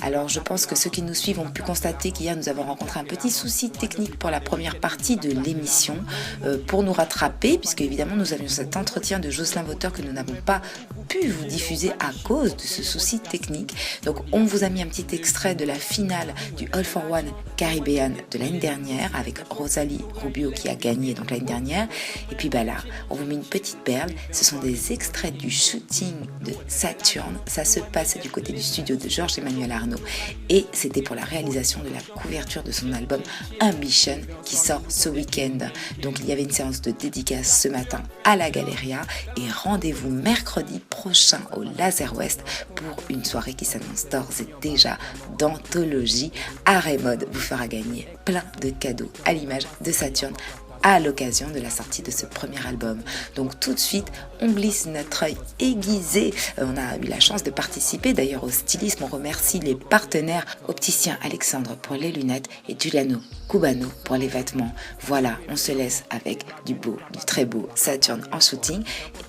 Alors je pense que ceux qui nous suivent ont pu constater qu'hier nous avons rencontré un petit souci technique pour la première partie de l'émission pour nous rattraper, puisque évidemment nous avions cet entretien de Jocelyn Vauteur que nous n'avons pas pu vous diffuser à cause de ce souci technique. Donc on vous a mis un petit extrait de la finale du All for One Caribbean de l'année dernière avec Rosalie Rubio qui a gagné donc l'année dernière. Et puis là, on vous met une petite perle. Ce sont des extraits du shooting de Saturne. Ça se passe du côté du studio de Georges-Emmanuel Arnaud et c'était pour la réalisation de la couverture de son album Ambition qui sort ce week-end. Donc il y avait une séance de dédicace ce matin à la Galleria et rendez-vous mercredi prochain au Laser West pour une soirée qui s'annonce d'ores et déjà d'anthologie. Arrêt Mode vous fera gagner plein de cadeaux à l'image de Saturne à l'occasion de la sortie de ce premier album. Donc tout de suite, on glisse notre œil aiguisé. On a eu la chance de participer d'ailleurs au stylisme. On remercie les partenaires opticien Alexandre pour les lunettes et Giuliano Cubano pour les vêtements. Voilà, on se laisse avec du beau, du très beau Saturne en shooting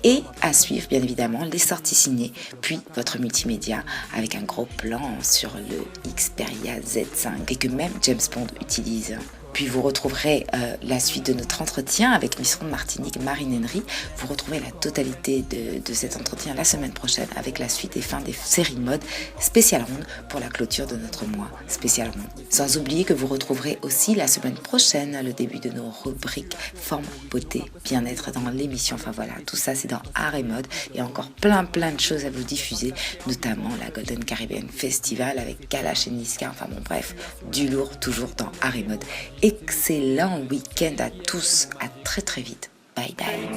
et à suivre bien évidemment les sorties ciné, puis votre multimédia avec un gros plan sur le Xperia Z5 et que même James Bond utilise. Puis vous retrouverez la suite de notre entretien avec Miss Ronde Martinique Marine Henry. Vous retrouvez la totalité de cet entretien la semaine prochaine avec la suite et fin des séries mode spécial ronde pour la clôture de notre mois spécial ronde. Sans oublier que vous retrouverez aussi la semaine prochaine le début de nos rubriques forme, beauté, bien-être dans l'émission. Enfin voilà, tout ça c'est dans Art et Mode et encore plein de choses à vous diffuser, notamment la Golden Caribbean Festival avec Kalash et Niska. Enfin bon bref, du lourd toujours dans Art et Mode. Excellent week-end à tous, à très vite. Bye bye.